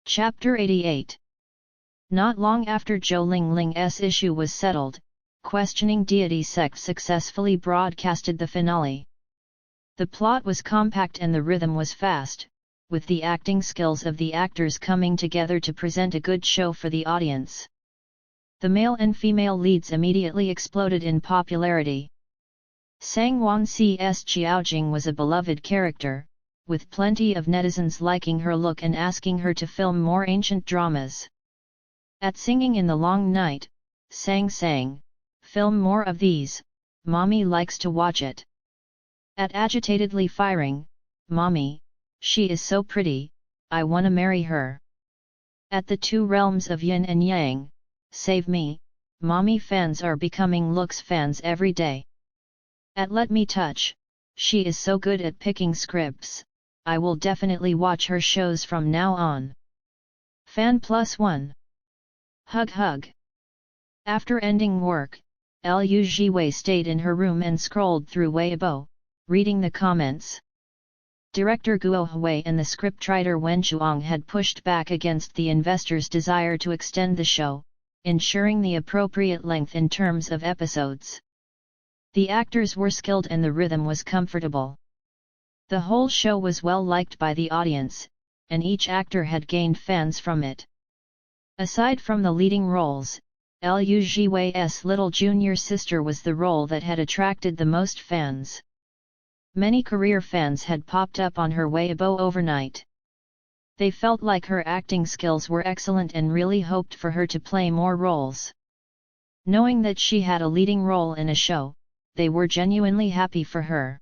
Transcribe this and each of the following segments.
Chapter 88. Not long after Zhou Lingling's issue was settled, Questioning Deity Sect successfully broadcasted the finale. The plot was compact and the rhythm was fast, with the acting skills of the actors coming together to present a good show for the audience. The male and female leads immediately exploded in popularity. Sang Wanxi's Xiaojing was a beloved character, with plenty of netizens liking her look and asking her to film more ancient dramas. At Singing in the Long Night, Sang sang, "Film more of these, mommy likes to watch it." At Agitatedly Firing, "Mommy, she is so pretty, I wanna marry her." At The Two Realms of Yin and Yang, "Save me, mommy" fans are becoming looks fans every day. At Let Me Touch, "She is so good at picking scripts, I will definitely watch her shows from now on." Fan +1. Hug Hug. After ending work, Liu Jiwei stayed in her room and scrolled through Weibo, reading the comments. Director Guo Hui and the scriptwriter Wen Zhuang had pushed back against the investors' desire to extend the show, ensuring the appropriate length in terms of episodes. The actors were skilled and the rhythm was comfortable. The whole show was well liked by the audience, and each actor had gained fans from it. Aside from the leading roles, Liu Jiwei's little junior sister was the role that had attracted the most fans. Many career fans had popped up on her Weibo overnight. They felt like her acting skills were excellent and really hoped for her to play more roles. Knowing that she had a leading role in a show, they were genuinely happy for her.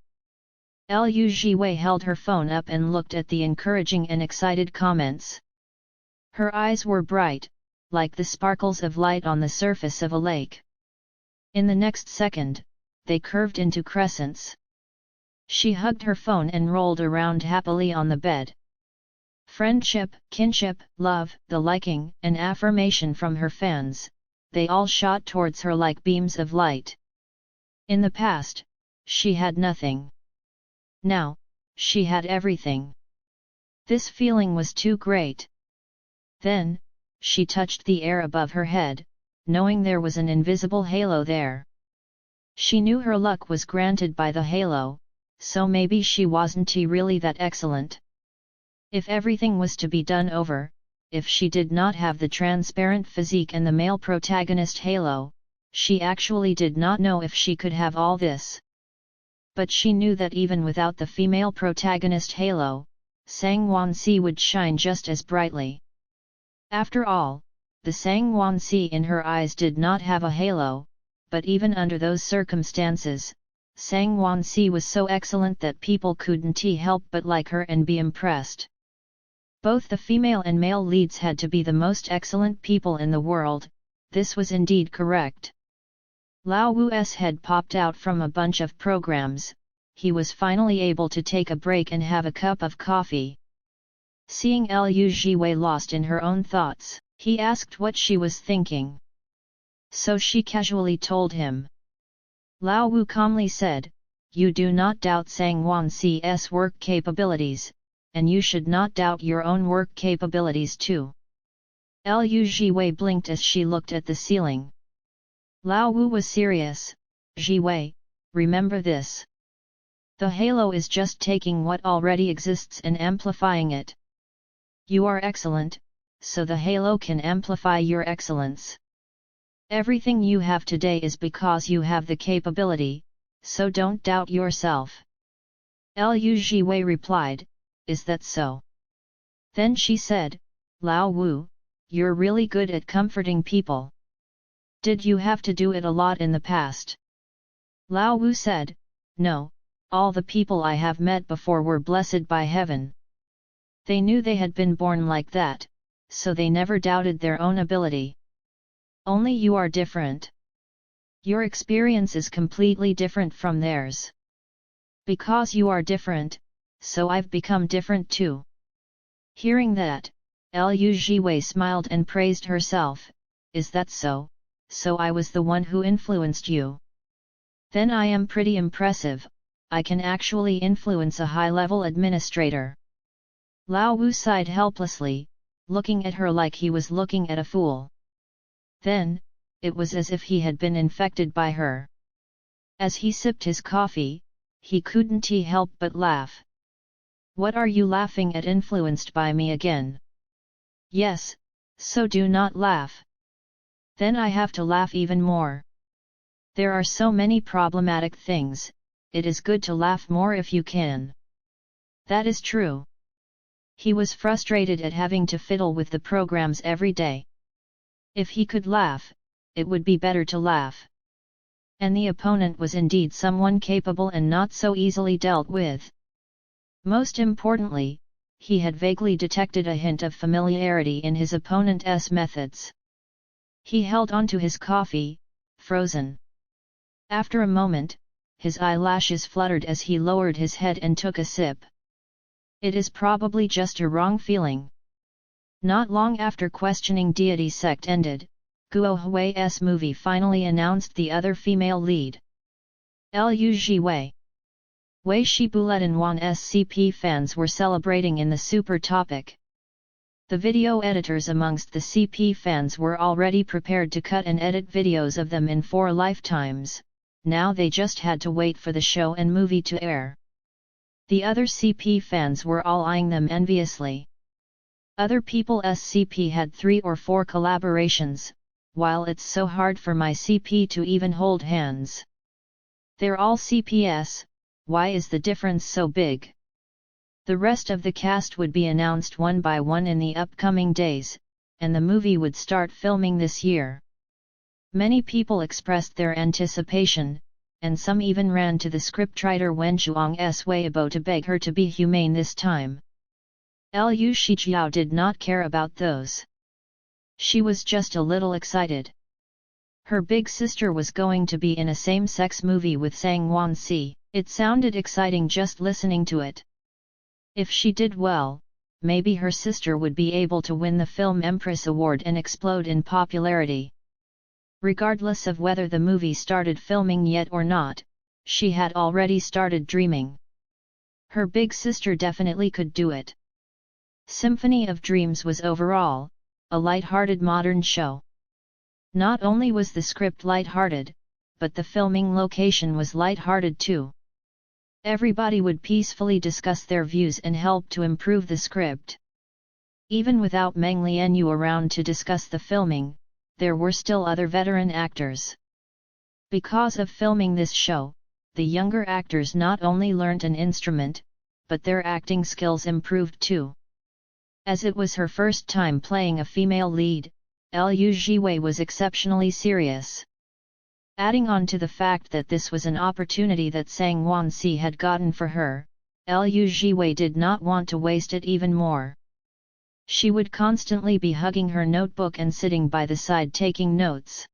Liu Jiwei held her phone up and looked at the encouraging and excited comments. Her eyes were bright, like the sparkles of light on the surface of a lake. In the next second, they curved into crescents. She hugged her phone and rolled around happily on the bed. Friendship, kinship, love, the liking and affirmation from her fans, they all shot towards her like beams of light. In the past, she had nothing. Now, she had everything. This feeling was too great. Then, she touched the air above her head, knowing there was an invisible halo there. She knew her luck was granted by the halo, so maybe she wasn't really that excellent. If everything was to be done over, if she did not have the transparent physique and the male protagonist halo, she actually did not know if she could have all this. But she knew that even without the female protagonist halo, Sang Wanxi would shine just as brightly. After all, the Sang Wanxi in her eyes did not have a halo, but even under those circumstances, Sang Wanxi was so excellent that people couldn't help but like her and be impressed. Both the female and male leads had to be the most excellent people in the world, this was indeed correct. Lao Wu's head popped out from a bunch of programs, he was finally able to take a break and have a cup of coffee. Seeing Liu Jiwei lost in her own thoughts, he asked what she was thinking. So she casually told him. Lao Wu calmly said, "You do not doubt Sang Wanxi's work capabilities, and you should not doubt your own work capabilities too." Liu Jiwei blinked as she looked at the ceiling. Lao Wu was serious. "Jiwei, remember this. The halo is just taking what already exists and amplifying it. You are excellent, so the halo can amplify your excellence. Everything you have today is because you have the capability, so don't doubt yourself." Liu Jiwei replied, "Is that so?" Then she said, "Lao Wu, you're really good at comforting people. Did you have to do it a lot in the past?" Lao Wu said, "No, all the people I have met before were blessed by heaven. They knew they had been born like that, so they never doubted their own ability. Only you are different. Your experience is completely different from theirs. Because you are different, so I've become different too." Hearing that, Liu Jiwei smiled and praised herself, "Is that so? So I was the one who influenced you. Then I am pretty impressive, I can actually influence a high-level administrator." Lao Wu sighed helplessly, looking at her like he was looking at a fool. Then, it was as if he had been infected by her. As he sipped his coffee, he couldn't help but laugh. "What are you laughing at? Influenced by me again?" "Yes, so do not laugh." "Then I have to laugh even more. There are so many problematic things, it is good to laugh more if you can." That is true. He was frustrated at having to fiddle with the programs every day. If he could laugh, it would be better to laugh. And the opponent was indeed someone capable and not so easily dealt with. Most importantly, he had vaguely detected a hint of familiarity in his opponent's methods. He held on to his coffee, frozen. After a moment, his eyelashes fluttered as he lowered his head and took a sip. It is probably just a wrong feeling. Not long after Questioning Deity Sect ended, Guo Hui's movie finally announced the other female lead. Liu Zhiwei. Wei Shibulet and Wan SCP fans were celebrating in the super topic. The video editors amongst the CP fans were already prepared to cut and edit videos of them in 4 lifetimes, now they just had to wait for the show and movie to air. The other CP fans were all eyeing them enviously. Other people's CP had 3 or 4 collaborations, while it's so hard for my CP to even hold hands. They're all CPS, why is the difference so big? The rest of the cast would be announced one by one in the upcoming days, and the movie would start filming this year. Many people expressed their anticipation, and some even ran to the scriptwriter Wen Zhuang's Weibo to beg her to be humane this time. Liu Shijiao did not care about those. She was just a little excited. Her big sister was going to be in a same-sex movie with Zhang Wanxi. It sounded exciting just listening to it. If she did well, maybe her sister would be able to win the Film Empress Award and explode in popularity. Regardless of whether the movie started filming yet or not, she had already started dreaming. Her big sister definitely could do it. Symphony of Dreams was overall a light-hearted modern show. Not only was the script light-hearted, but the filming location was light-hearted too. Everybody would peacefully discuss their views and help to improve the script. Even without Meng Lianyu around to discuss the filming, there were still other veteran actors. Because of filming this show, the younger actors not only learnt an instrument, but their acting skills improved too. As it was her first time playing a female lead, Liu Zhiwei was exceptionally serious. Adding on to the fact that this was an opportunity that Zhang Wanxi had gotten for her, Liu Zhiwei did not want to waste it even more. She would constantly be hugging her notebook and sitting by the side taking notes.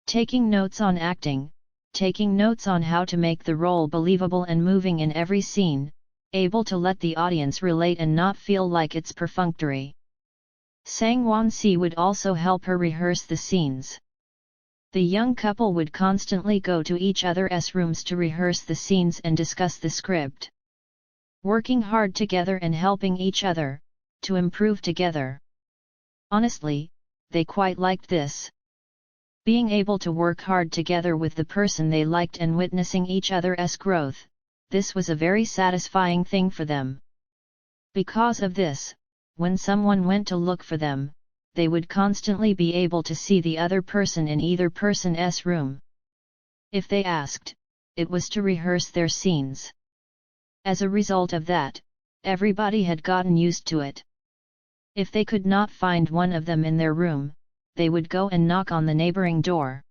Taking notes on acting, taking notes on how to make the role believable and moving in every scene, able to let the audience relate and not feel like it's perfunctory. Zhang Wanxi would also help her rehearse the scenes. The young couple would constantly go to each other's rooms to rehearse the scenes and discuss the script. Working hard together and helping each other, to improve together. Honestly, they quite liked this. Being able to work hard together with the person they liked and witnessing each other's growth, this was a very satisfying thing for them. Because of this, when someone went to look for them, they would constantly be able to see the other person in either person's room. If they asked, it was to rehearse their scenes. As a result of that, everybody had gotten used to it. If they could not find one of them in their room, they would go and knock on the neighboring door.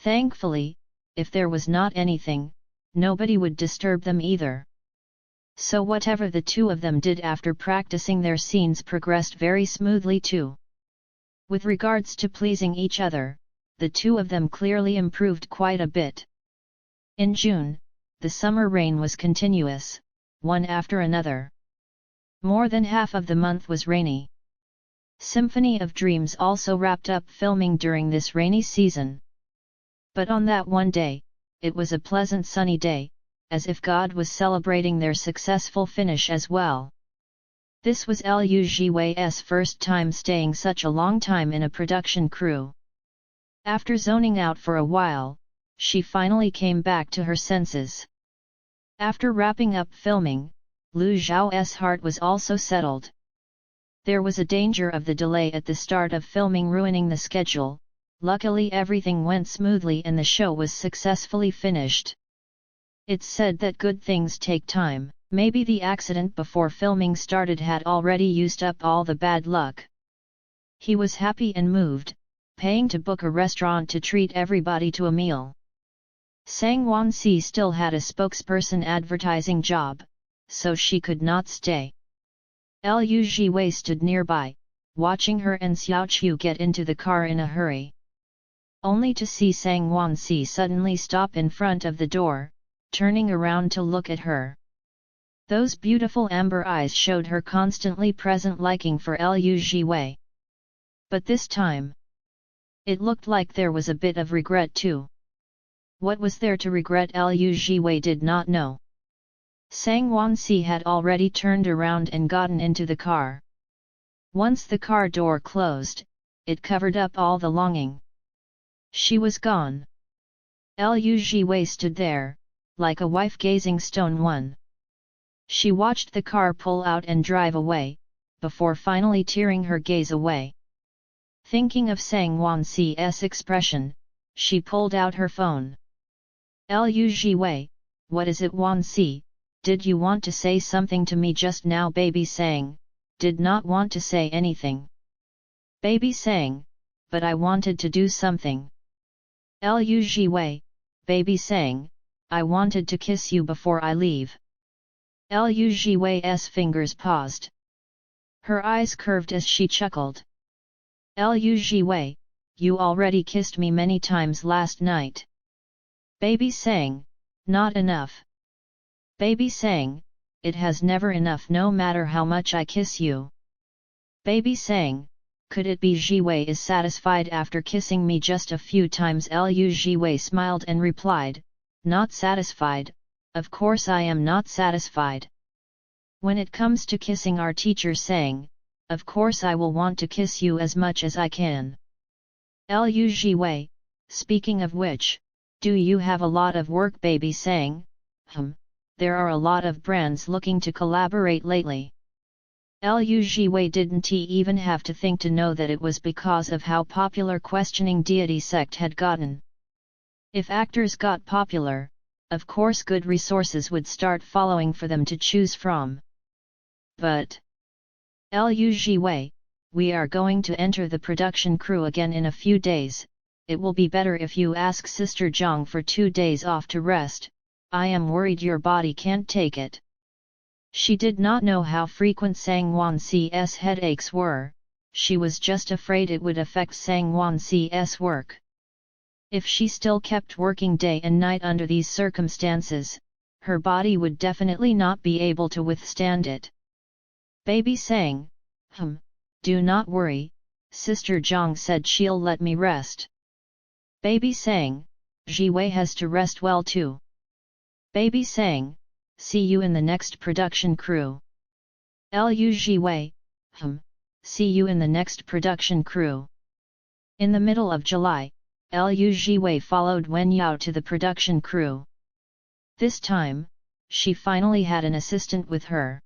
Thankfully, if there was not anything, nobody would disturb them either. So whatever the two of them did after practicing their scenes progressed very smoothly too. With regards to pleasing each other, the two of them clearly improved quite a bit. In June, the summer rain was continuous, one after another. More than half of the month was rainy. Symphony of Dreams also wrapped up filming during this rainy season. But on that one day, it was a pleasant sunny day, as if God was celebrating their successful finish as well. This was Liu Jiwei's first time staying such a long time in a production crew. After zoning out for a while, she finally came back to her senses. After wrapping up filming, Lu Zhao's heart was also settled. There was a danger of the delay at the start of filming ruining the schedule. Luckily everything went smoothly and the show was successfully finished. It's said that good things take time. Maybe the accident before filming started had already used up all the bad luck. He was happy and moved, paying to book a restaurant to treat everybody to a meal. Sang Wansi still had a spokesperson advertising job, so she could not stay. Liu Jiwei stood nearby, watching her and Xiao Chu get into the car in a hurry. Only to see Sang Wansi suddenly stop in front of the door, turning around to look at her. Those beautiful amber eyes showed her constantly present liking for Liu Jiwei. But this time, it looked like there was a bit of regret too. What was there to regret? Liu Jiwei did not know. Sang Wansi had already turned around and gotten into the car. Once the car door closed, it covered up all the longing. She was gone. Liu Jiwei stood there, like a wife gazing stone one. She watched the car pull out and drive away, before finally tearing her gaze away. Thinking of Sang Wansi's expression, she pulled out her phone. Liu Jiwei, what is it? Wansi, did you want to say something to me just now? Baby Sang, did not want to say anything. Baby Sang, but I wanted to do something. Liu Jiwei, Baby Sang, I wanted to kiss you before I leave. Liu Jiwei's fingers paused. Her eyes curved as she chuckled. Liu Jiwei, you already kissed me many times last night. Baby Sang, not enough. Baby Sang, it has never enough no matter how much I kiss you. Baby Sang, could it be Jiwei is satisfied after kissing me just a few times? Liu Jiwei smiled and replied, not satisfied, of course I am not satisfied. When it comes to kissing our teacher Sang, of course I will want to kiss you as much as I can. Liu Jiwei, speaking of which, do you have a lot of work? Baby Sang, there are a lot of brands looking to collaborate lately. Liu Jiwei didn't even have to think to know that it was because of how popular Questioning Deity sect had gotten. If actors got popular, of course good resources would start following for them to choose from. But Liu Jiwei, we are going to enter the production crew again in a few days. It will be better if you ask Sister Zhang for 2 days off to rest. I am worried your body can't take it. She did not know how frequent Sang Wansi's headaches were. She was just afraid it would affect Sang Wansi's work. If she still kept working day and night under these circumstances, her body would definitely not be able to withstand it. Baby Sang, do not worry, Sister Zhang said she'll let me rest. Baby Sang, Jiwei has to rest well too. Baby Sang, see you in the next production crew. Liu Jiwei, see you in the next production crew. In the middle of July, Liu Jiwei followed Wen Yao to the production crew. This time, she finally had an assistant with her.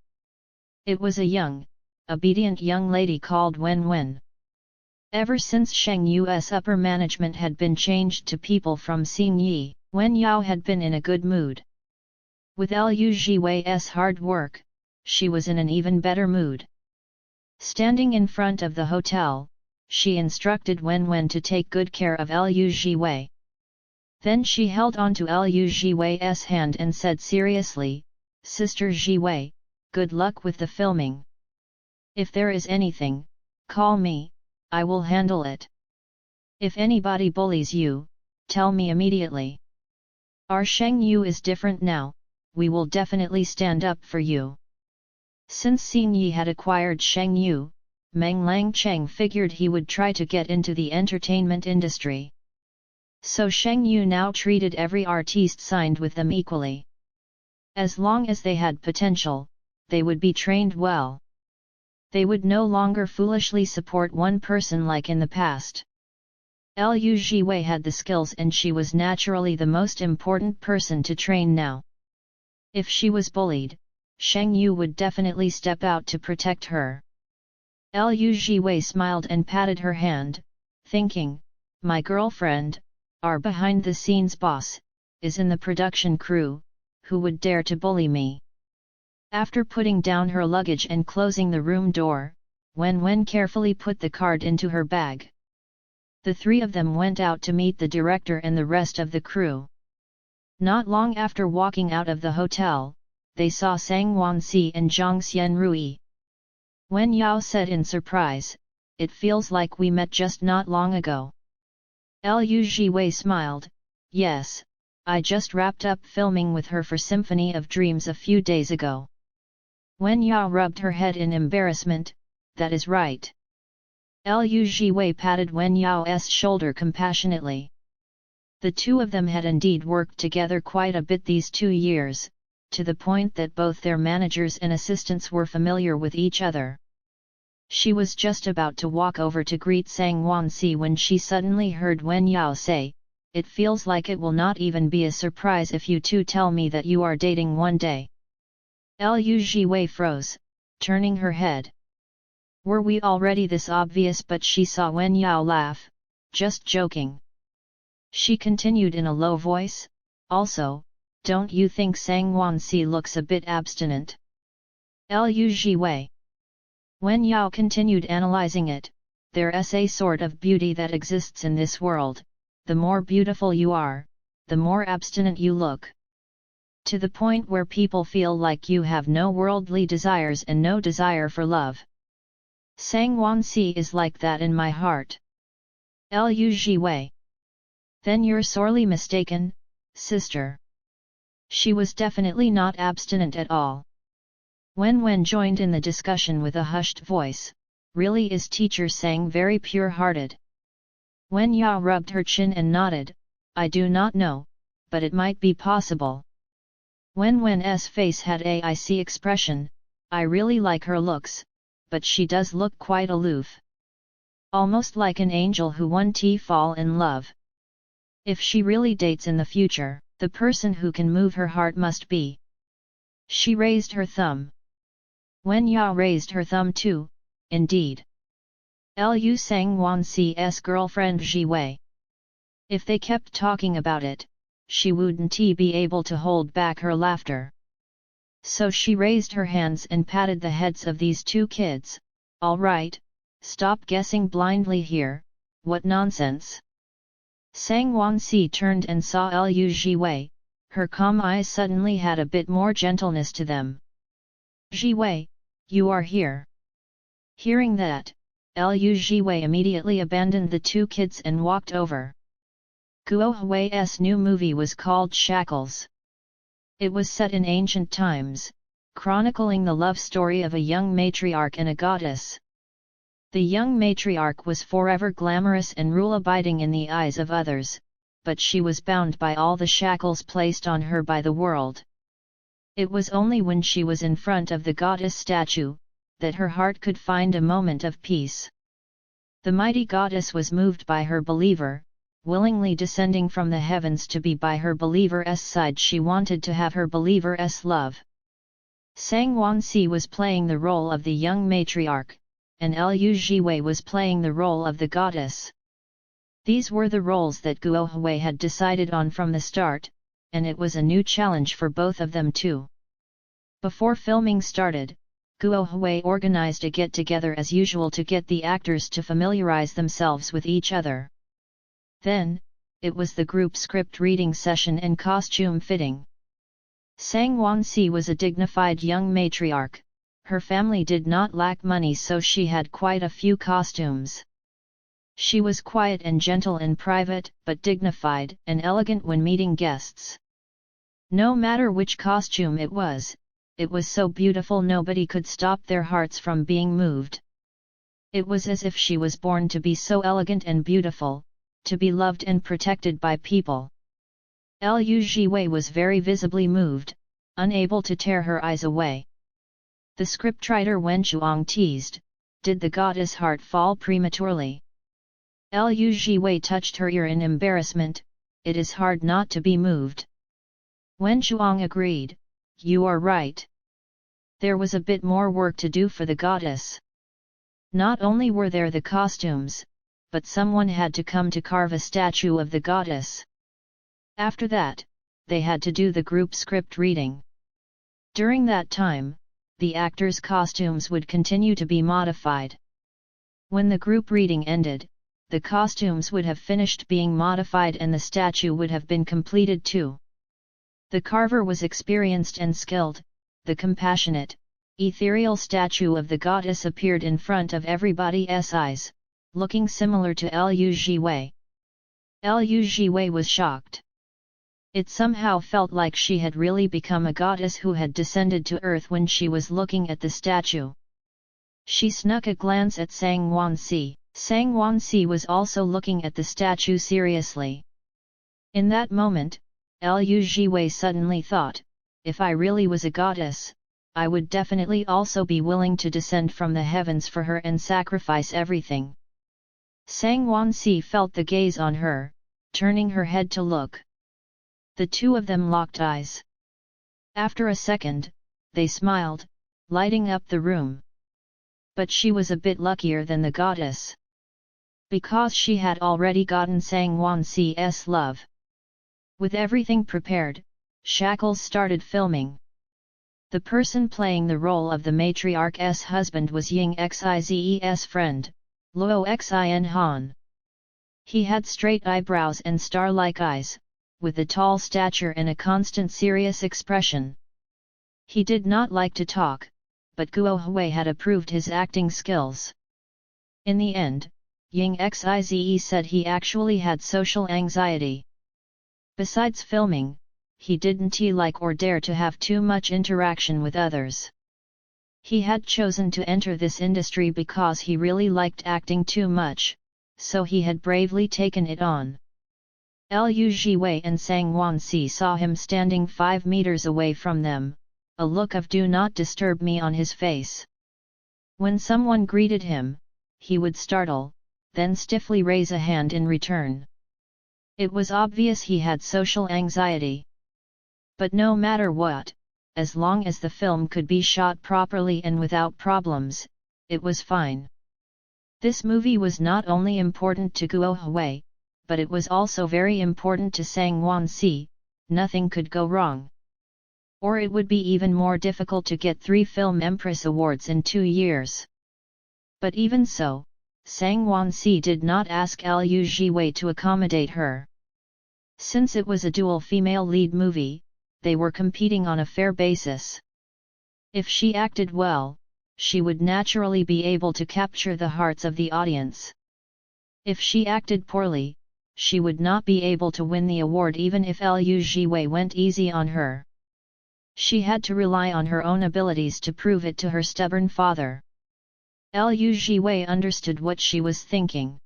It was a young, obedient young lady called Wen Wen. Ever since Sheng Yu's upper management had been changed to people from Xingyi, Wen Yao had been in a good mood. With Liu Jiwei's hard work, she was in an even better mood. Standing in front of the hotel, she instructed Wen Wen to take good care of Liu Jiwei. Then she held on to Liu Jiwei's hand and said seriously, Sister Jiwei, good luck with the filming. If there is anything, call me, I will handle it. If anybody bullies you, tell me immediately. Our Sheng Yu is different now, we will definitely stand up for you. Since Xingyi had acquired Sheng Yu, Meng Langcheng figured he would try to get into the entertainment industry. So Sheng Yu now treated every artiste signed with them equally. As long as they had potential, they would be trained well. They would no longer foolishly support one person like in the past. Liu Jiwei had the skills and she was naturally the most important person to train now. If she was bullied, Sheng Yu would definitely step out to protect her. Liu Jiwei smiled and patted her hand, thinking, my girlfriend, our behind-the-scenes boss, is in the production crew, who would dare to bully me? After putting down her luggage and closing the room door, Wen carefully put the card into her bag. The three of them went out to meet the director and the rest of the crew. Not long after walking out of the hotel, they saw Sang Wansi and Zhang Xianrui. Wen Yao said in surprise, it feels like we met just not long ago. Liu Jiwei smiled, yes, I just wrapped up filming with her for Symphony of Dreams a few days ago. Wen Yao rubbed her head in embarrassment, that is right. Liu Jiwei patted Wen Yao's shoulder compassionately. The two of them had indeed worked together quite a bit these 2 years, to the point that both their managers and assistants were familiar with each other. She was just about to walk over to greet Sang Wansi when she suddenly heard Wen Yao say, it feels like it will not even be a surprise if you two tell me that you are dating one day. Liu Jiwei froze, turning her head. Were we already this obvious? But she saw Wen Yao laugh, just joking. She continued in a low voice, also, don't you think Sang Wansi looks a bit abstinent? Liu Jiwei. Wen Yao continued analyzing it, there's a sort of beauty that exists in this world, the more beautiful you are, the more abstinent you look. To the point where people feel like you have no worldly desires and no desire for love. Sang Wansi is like that in my heart. Liu Jiwei. Then you're sorely mistaken, sister. She was definitely not abstinent at all. Wen joined in the discussion with a hushed voice, really is teacher Sang very pure-hearted? Wen Yao rubbed her chin and nodded, I do not know, but it might be possible. Wen's face had a icy expression, I really like her looks, but she does look quite aloof. Almost like an angel who won't fall in love. If she really dates in the future, the person who can move her heart must be. She raised her thumb. Wen Yao raised her thumb too, indeed. Liu Sang Wansi's girlfriend Jiwei. If they kept talking about it, she wouldn't be able to hold back her laughter. So she raised her hands and patted the heads of these two kids, all right, stop guessing blindly here, what nonsense. Sang Wansi turned and saw Liu Jiwei, her calm eyes suddenly had a bit more gentleness to them. Jiwei, you are here. Hearing that, Liu Jiwei immediately abandoned the two kids and walked over. Guo Hui's new movie was called Shackles. It was set in ancient times, chronicling the love story of a young matriarch and a goddess. The young matriarch was forever glamorous and rule-abiding in the eyes of others, but she was bound by all the shackles placed on her by the world. It was only when she was in front of the goddess statue, that her heart could find a moment of peace. The mighty goddess was moved by her believer, willingly descending from the heavens to be by her believer's side. She wanted to have her believer's love. Sang Wansi was playing the role of the young matriarch, and Liu Jiwei was playing the role of the goddess. These were the roles that Guo Hui had decided on from the start, and it was a new challenge for both of them too. Before filming started, Guo Hui organized a get-together as usual to get the actors to familiarize themselves with each other. Then, it was the group script reading session and costume fitting. Sang Wansi was a dignified young matriarch. Her family did not lack money, so she had quite a few costumes. She was quiet and gentle in private, but dignified and elegant when meeting guests. No matter which costume it was so beautiful nobody could stop their hearts from being moved. It was as if she was born to be so elegant and beautiful, to be loved and protected by people. Liu Jiwei was very visibly moved, unable to tear her eyes away. The scriptwriter Wen Chuang teased, did the goddess' heart fall prematurely? Lu Jiwei touched her ear in embarrassment, it is hard not to be moved. Wen Shuang agreed, you are right. There was a bit more work to do for the goddess. Not only were there the costumes, but someone had to come to carve a statue of the goddess. After that, they had to do the group script reading. During that time, the actors' costumes would continue to be modified. When the group reading ended, the costumes would have finished being modified and the statue would have been completed too. The carver was experienced and skilled. The compassionate, ethereal statue of the goddess appeared in front of everybody's eyes, looking similar to Lu Jiwei. Lu Jiwei was shocked. It somehow felt like she had really become a goddess who had descended to earth when she was looking at the statue. She snuck a glance at Sang Wansi. Sang Wansi was also looking at the statue seriously. In that moment, Lu Jiwei suddenly thought, if I really was a goddess, I would definitely also be willing to descend from the heavens for her and sacrifice everything. Sang Wansi felt the gaze on her, turning her head to look. The two of them locked eyes. After a second, they smiled, lighting up the room. But she was a bit luckier than the goddess. Because she had already gotten Sang Wansi's love. With everything prepared, Shackles started filming. The person playing the role of the matriarch's husband was Ying Xize's friend, Luo Xin Han. He had straight eyebrows and star-like eyes, with a tall stature and a constant serious expression. He did not like to talk, but Guo Hui had approved his acting skills. In the end, Ying Xize said he actually had social anxiety. Besides filming, he didn't like or dare to have too much interaction with others. He had chosen to enter this industry because he really liked acting too much, so he had bravely taken it on. Lu Jiwei and Sang Wansi saw him standing 5 meters away from them, a look of "do not disturb me" on his face. When someone greeted him, he would startle, then stiffly raise a hand in return. It was obvious he had social anxiety. But no matter what, as long as the film could be shot properly and without problems, it was fine. This movie was not only important to Guo Hui, but it was also very important to Sang Wansi. Nothing could go wrong. Or it would be even more difficult to get 3 Film Empress Awards in 2 years. But even so, Sang Wansi did not ask Lu Jiwei to accommodate her. Since it was a dual female lead movie, they were competing on a fair basis. If she acted well, she would naturally be able to capture the hearts of the audience. If she acted poorly, she would not be able to win the award even if Lu Jiwei went easy on her. She had to rely on her own abilities to prove it to her stubborn father. Lu Jiwei understood what she was thinking.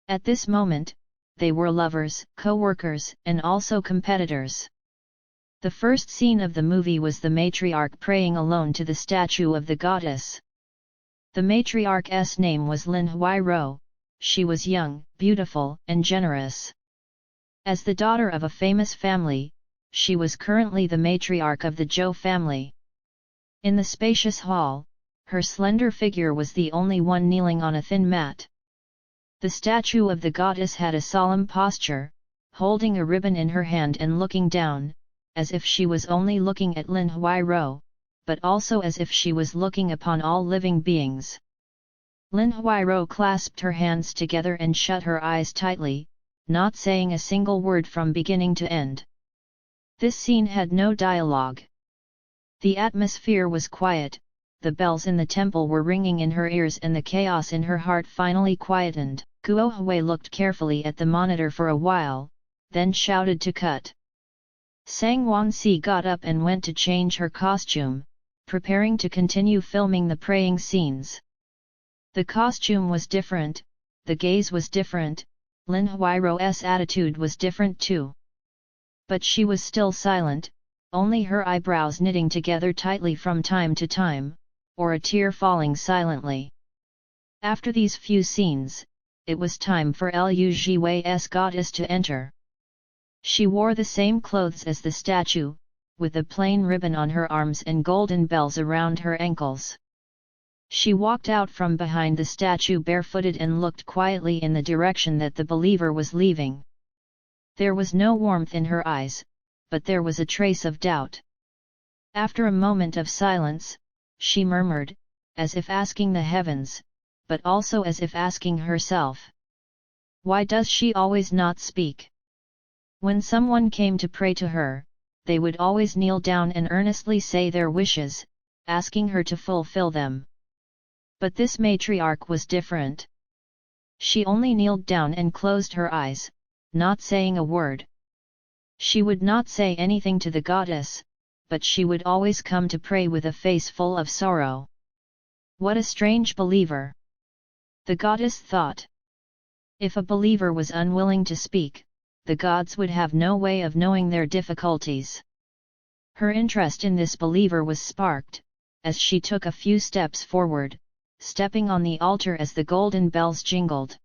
At this moment, they were lovers, co-workers, and also competitors. The first scene of the movie was the matriarch praying alone to the statue of the goddess. The matriarch's name was Lin Huairou. She was young, beautiful, and generous. As the daughter of a famous family, she was currently the matriarch of the Zhou family. In the spacious hall, her slender figure was the only one kneeling on a thin mat. The statue of the goddess had a solemn posture, holding a ribbon in her hand and looking down, as if she was only looking at Lin Huairou, but also as if she was looking upon all living beings. Lin Huairou clasped her hands together and shut her eyes tightly, not saying a single word from beginning to end. This scene had no dialogue. The atmosphere was quiet, the bells in the temple were ringing in her ears and the chaos in her heart finally quietened. Guo Hui looked carefully at the monitor for a while, then shouted to cut. Sang Wansi got up and went to change her costume, preparing to continue filming the praying scenes. The costume was different, the gaze was different, Lin Huairou's attitude was different too. But she was still silent, only her eyebrows knitting together tightly from time to time, or a tear falling silently. After these few scenes, it was time for Liu Jiwei's goddess to enter. She wore the same clothes as the statue, with a plain ribbon on her arms and golden bells around her ankles. She walked out from behind the statue barefooted and looked quietly in the direction that the believer was leaving. There was no warmth in her eyes, but there was a trace of doubt. After a moment of silence, she murmured, as if asking the heavens, but also as if asking herself. Why does she always not speak? When someone came to pray to her, they would always kneel down and earnestly say their wishes, asking her to fulfill them. But this matriarch was different. She only kneeled down and closed her eyes, not saying a word. She would not say anything to the goddess, but she would always come to pray with a face full of sorrow. What a strange believer! The goddess thought. If a believer was unwilling to speak, the gods would have no way of knowing their difficulties. Her interest in this believer was sparked, as she took a few steps forward, stepping on the altar as the golden bells jingled.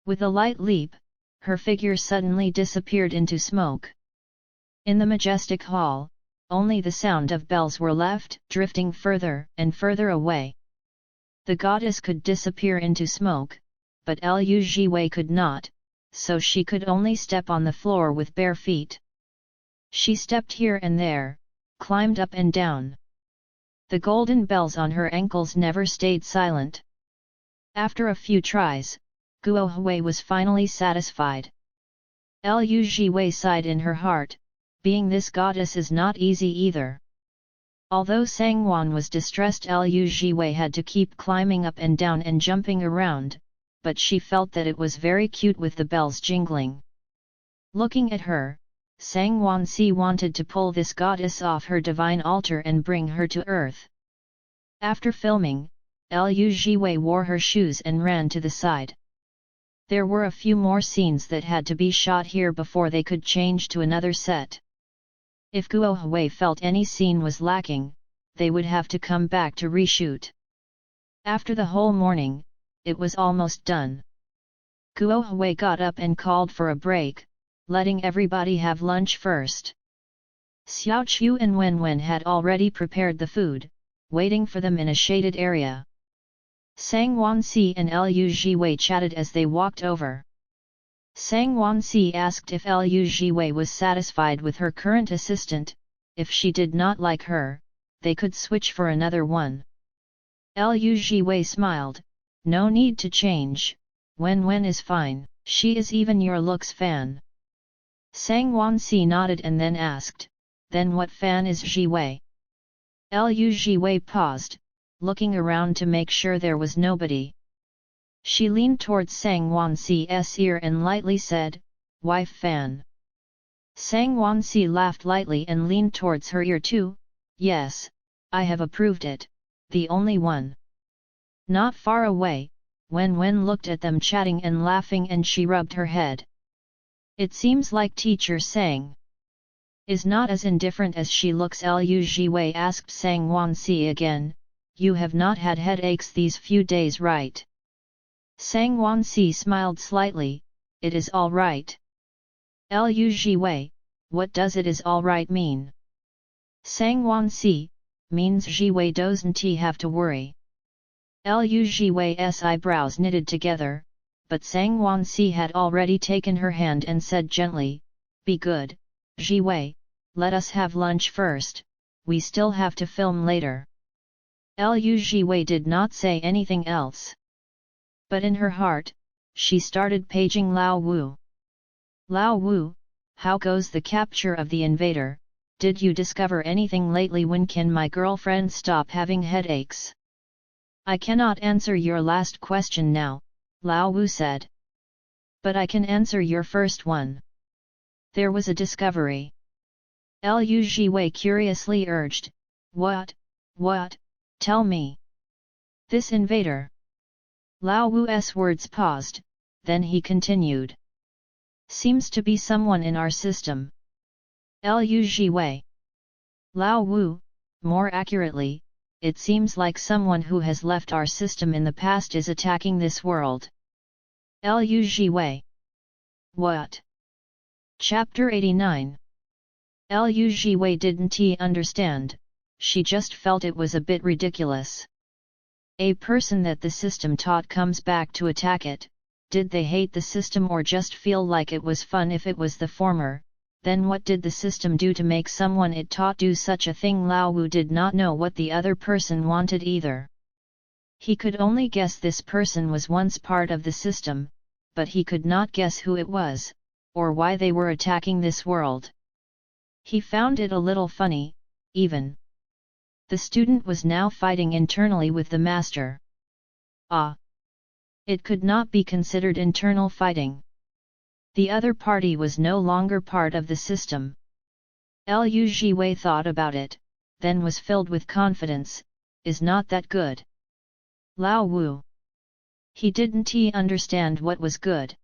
With a light leap, her figure suddenly disappeared into smoke. In the majestic hall, only the sound of bells were left, drifting further and further away. The goddess could disappear into smoke, but Liu Jiwei could not, so she could only step on the floor with bare feet. She stepped here and there, climbed up and down. The golden bells on her ankles never stayed silent. After a few tries, Guo Hui was finally satisfied. Liu Jiwei sighed in her heart, being this goddess is not easy either. Although Sangwan was distressed, Liu Jiwei had to keep climbing up and down and jumping around, but she felt that it was very cute with the bells jingling. Looking at her, Sangwan Si wanted to pull this goddess off her divine altar and bring her to earth. After filming, Liu Jiwei wore her shoes and ran to the side. There were a few more scenes that had to be shot here before they could change to another set. If Guo Hui felt any scene was lacking, they would have to come back to reshoot. After the whole morning, it was almost done. Guo Hui got up and called for a break, letting everybody have lunch first. Xiao Chu and Wen Wen had already prepared the food, waiting for them in a shaded area. Sangwan Si and Liu Jiwei chatted as they walked over. Sangwan Si asked if Liu Jiwei was satisfied with her current assistant. If she did not like her, they could switch for another one. Liu Jiwei smiled, no need to change, Wen Wen is fine, she is even your looks fan. Sangwan Si nodded and then asked, then what fan is Jiwei? Liu Jiwei paused, looking around to make sure there was nobody. She leaned towards Sangwan Si's ear and lightly said, wife fan. Sangwan Si laughed lightly and leaned towards her ear too, yes, I have approved it, the only one. Not far away, Wen Wen looked at them chatting and laughing and she rubbed her head. It seems like teacher Sang is not as indifferent as she looks. Liu Jiwei asked Sangwan Si again, you have not had headaches these few days, right? Sangwan Si smiled slightly, it is all right. Liu Jiwei, what does it is all right mean? Sangwan Si, means Jiwei doesn't have to worry. Liu Jiwei's eyebrows knitted together, but Sangwan Si had already taken her hand and said gently, be good, Jiwei, let us have lunch first, we still have to film later. Liu Jiwei did not say anything else. But in her heart, she started paging Lao Wu. Lao Wu, how goes the capture of the invader? Did you discover anything lately? When can my girlfriend stop having headaches? I cannot answer your last question now, Lao Wu said. But I can answer your first one. There was a discovery. Liu Jiwei curiously urged, what, tell me. This invader. Lao Wu's words paused, then he continued. Seems to be someone in our system. Liu Jiwei. Lao Wu, more accurately, it seems like someone who has left our system in the past is attacking this world. Liu Jiwei. What? Chapter 89. Liu Jiwei didn't understand, she just felt it was a bit ridiculous. A person that the system taught comes back to attack it. Did they hate the system or just feel like it was fun? If it was the former, then what did the system do to make someone it taught do such a thing? Lao Wu did not know what the other person wanted either. He could only guess this person was once part of the system, but he could not guess who it was, or why they were attacking this world. He found it a little funny, even. The student was now fighting internally with the master. Ah! It could not be considered internal fighting. The other party was no longer part of the system. Liu Jiwei thought about it, then was filled with confidence. Is not that good? Lao Wu. He didn't understand what was good.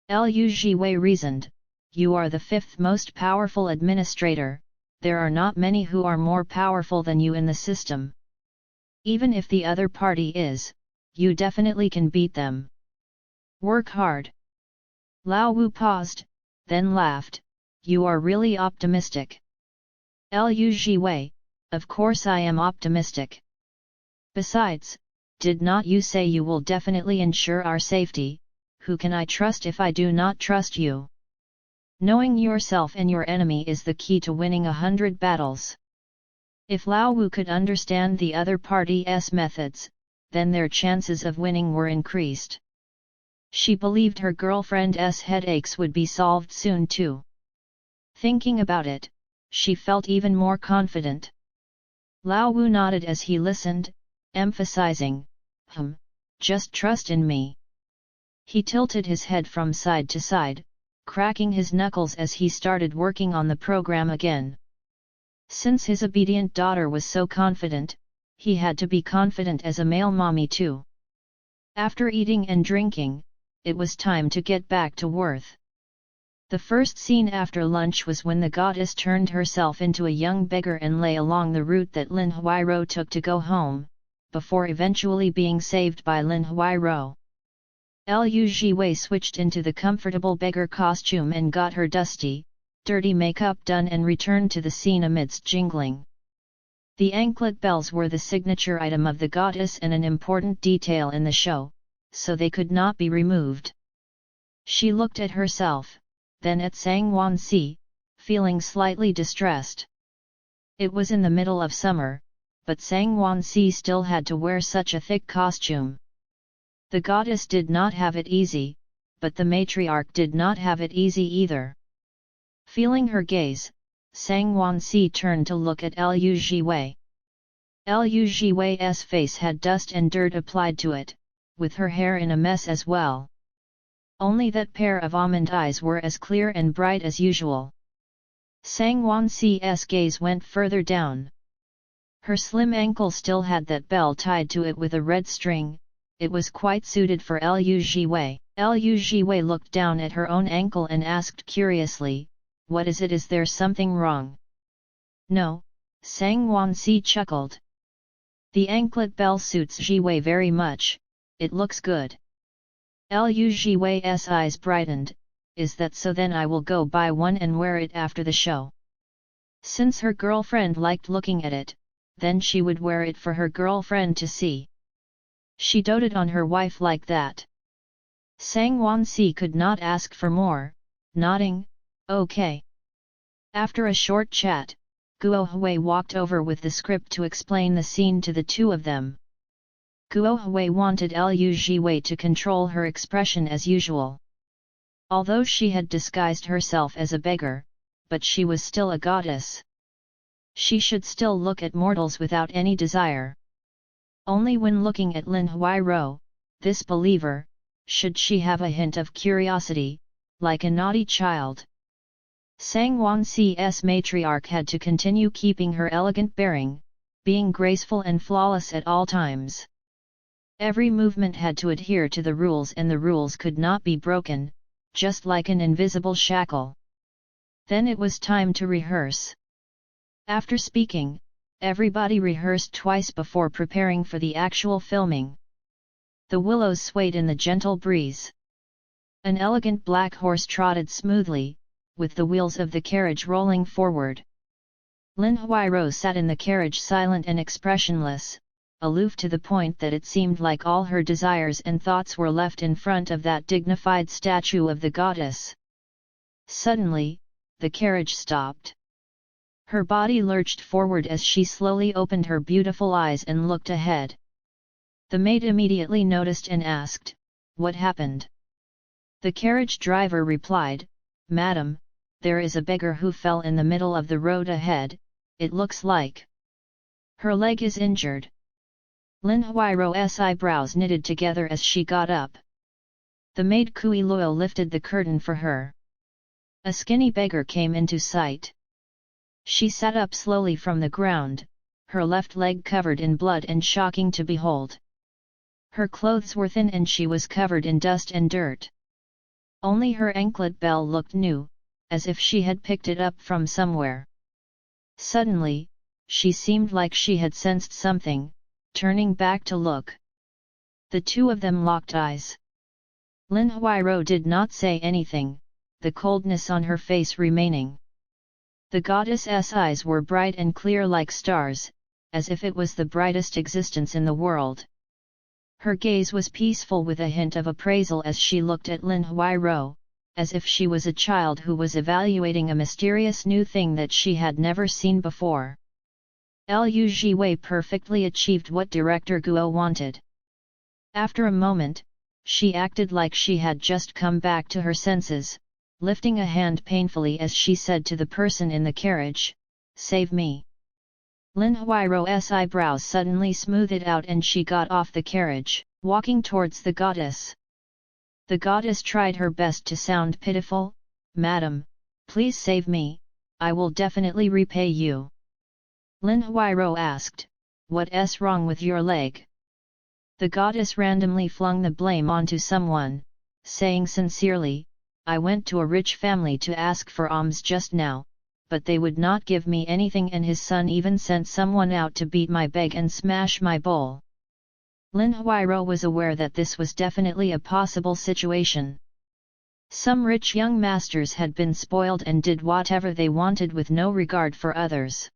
Liu Jiwei reasoned, you are the fifth most powerful administrator, there are not many who are more powerful than you in the system. Even if the other party is, you definitely can beat them. Work hard. Lao Wu paused, then laughed, you are really optimistic. Liu Jiwei, of course I am optimistic. Besides, did not you say you will definitely ensure our safety? Who can I trust if I do not trust you? Knowing yourself and your enemy is the key to winning 100 battles. If Lao Wu could understand the other party's methods, then their chances of winning were increased. She believed her girlfriend's headaches would be solved soon too. Thinking about it, she felt even more confident. Lao Wu nodded as he listened, emphasizing, just trust in me. He tilted his head from side to side, cracking his knuckles as he started working on the program again. Since his obedient daughter was so confident, he had to be confident as a male mommy too. After eating and drinking, it was time to get back to work. The first scene after lunch was when the goddess turned herself into a young beggar and lay along the route that Lin Huairou took to go home, before eventually being saved by Lin Huairou. Liu Jiwei switched into the comfortable beggar costume and got her dusty, dirty makeup done and returned to the scene amidst jingling. The anklet bells were the signature item of the goddess and an important detail in the show, so they could not be removed. She looked at herself, then at Sang Wansi, feeling slightly distressed. It was in the middle of summer, but Sang Wansi still had to wear such a thick costume. The goddess did not have it easy, but the matriarch did not have it easy either. Feeling her gaze, Sang Wansi turned to look at Liu Jiwei. Liu Jiwei's face had dust and dirt applied to it, with her hair in a mess as well. Only that pair of almond eyes were as clear and bright as usual. Sang Wansi's gaze went further down. Her slim ankle still had that bell tied to it with a red string. It was quite suited for Liu Jiwei. Liu Jiwei looked down at her own ankle and asked curiously, what is it? Is there something wrong? No, Sang Wansi chuckled. The anklet bell suits Jiwei very much, it looks good. Liu Jiwei's eyes brightened, is that so? Then I will go buy one and wear it after the show. Since her girlfriend liked looking at it, then she would wear it for her girlfriend to see. She doted on her wife like that. Sang Wansi could not ask for more, nodding, okay. After a short chat, Guo Hui walked over with the script to explain the scene to the two of them. Guo Hui wanted Liu Jiwei to control her expression as usual. Although she had disguised herself as a beggar, but she was still a goddess. She should still look at mortals without any desire. Only when looking at Lin Huairou, this believer, should she have a hint of curiosity, like a naughty child. Sang Wansi's matriarch had to continue keeping her elegant bearing, being graceful and flawless at all times. Every movement had to adhere to the rules and the rules could not be broken, just like an invisible shackle. Then it was time to rehearse. After speaking, Everybody rehearsed twice before preparing for the actual filming. The willows swayed in the gentle breeze. An elegant black horse trotted smoothly, with the wheels of the carriage rolling forward. Lin Huairou sat in the carriage silent and expressionless, aloof to the point that it seemed like all her desires and thoughts were left in front of that dignified statue of the goddess. Suddenly, the carriage stopped. Her body lurched forward as she slowly opened her beautiful eyes and looked ahead. The maid immediately noticed and asked, "What happened?" The carriage driver replied, "Madam, there is a beggar who fell in the middle of the road ahead, it looks like her leg is injured." Lin Huairou's eyebrows knitted together as she got up. The maid Kui Luo lifted the curtain for her. A skinny beggar came into sight. She sat up slowly from the ground, her left leg covered in blood and shocking to behold. Her clothes were thin and she was covered in dust and dirt. Only her anklet bell looked new, as if she had picked it up from somewhere. Suddenly, she seemed like she had sensed something, turning back to look. The two of them locked eyes. Lin Huairou did not say anything, the coldness on her face remaining. The goddess's eyes were bright and clear like stars, as if it was the brightest existence in the world. Her gaze was peaceful with a hint of appraisal as she looked at Lin Huairou, as if she was a child who was evaluating a mysterious new thing that she had never seen before. Liu Jiwei perfectly achieved what director Guo wanted. After a moment, she acted like she had just come back to her senses, lifting a hand painfully as she said to the person in the carriage, "Save me." Lin Huairou's eyebrows suddenly smoothed out and she got off the carriage, walking towards the goddess. The goddess tried her best to sound pitiful, "Madam, please save me, I will definitely repay you." Lin Huairou asked, "What's wrong with your leg?" The goddess randomly flung the blame onto someone, saying sincerely, "I went to a rich family to ask for alms just now, but they would not give me anything and his son even sent someone out to beat my bag and smash my bowl." Lin Huairou was aware that this was definitely a possible situation. Some rich young masters had been spoiled and did whatever they wanted with no regard for others.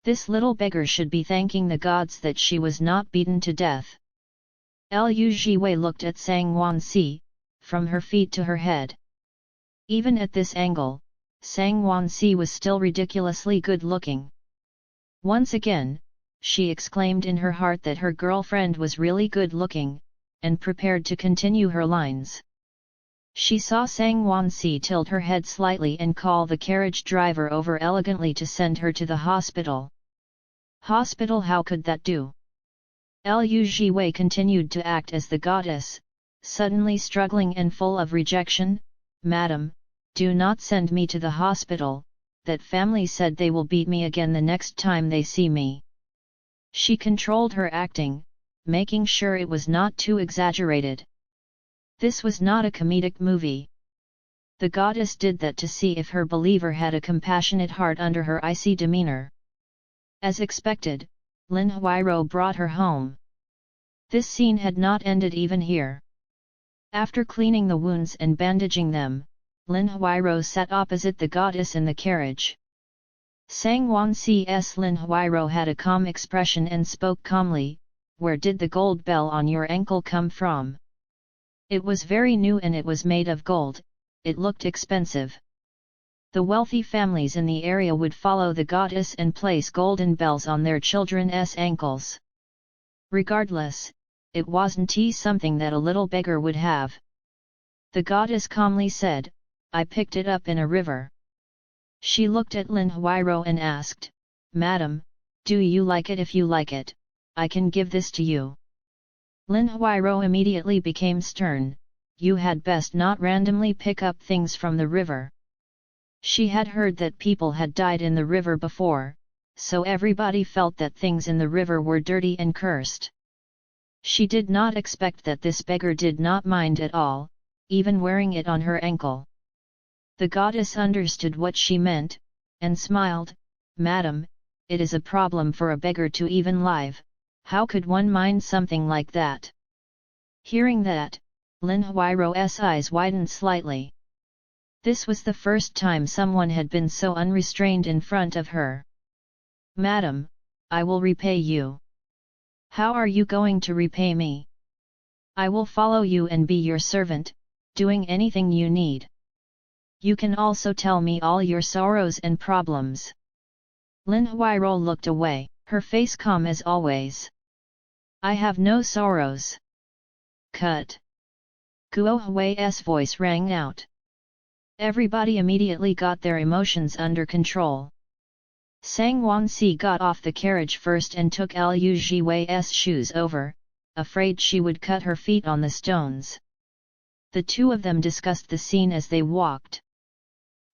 This little beggar should be thanking the gods that she was not beaten to death. Liu Jiwei looked at Sang Wansi, from her feet to her head. Even at this angle, Sang Wansi was still ridiculously good-looking. Once again, she exclaimed in her heart that her girlfriend was really good-looking, and prepared to continue her lines. She saw Sang Wansi tilt her head slightly and call the carriage driver over elegantly to send her to the hospital. Hospital, how could that do? Liu Jiwei continued to act as the goddess, suddenly struggling and full of rejection. "Madam, do not send me to the hospital, that family said they will beat me again the next time they see me." She controlled her acting, making sure it was not too exaggerated. This was not a comedic movie. The goddess did that to see if her believer had a compassionate heart under her icy demeanor. As expected, Lin Huairou brought her home. This scene had not ended even here. After cleaning the wounds and bandaging them, Lin Huairou sat opposite the goddess in the carriage. Sang Wansi's Lin Huairou had a calm expression and spoke calmly, "Where did the gold bell on your ankle come from?" It was very new and it was made of gold, it looked expensive. The wealthy families in the area would follow the goddess and place golden bells on their children's ankles. Regardless, it wasn't something that a little beggar would have. The goddess calmly said, "I picked it up in a river." She looked at Lin Huairou and asked, "Madam, do you like it? If you like it, I can give this to you." Lin Huairou immediately became stern, "You had best not randomly pick up things from the river." She had heard that people had died in the river before, so everybody felt that things in the river were dirty and cursed. She did not expect that this beggar did not mind at all, even wearing it on her ankle. The goddess understood what she meant, and smiled, "Madam, it is a problem for a beggar to even live, how could one mind something like that? Hearing that, Lin Huairo's eyes widened slightly. This was the first time someone had been so unrestrained in front of her. Madam, I will repay you. How are you going to repay me? I will follow you and be your servant, doing anything you need. You can also tell me all your sorrows and problems. Lin Huairou looked away, her face calm as always. I have no sorrows. Cut. Guo Hui's voice rang out. Everybody immediately got their emotions under control. Sang Wanxi got off the carriage first and took Liu Jiwei's shoes over, afraid she would cut her feet on the stones. The two of them discussed the scene as they walked.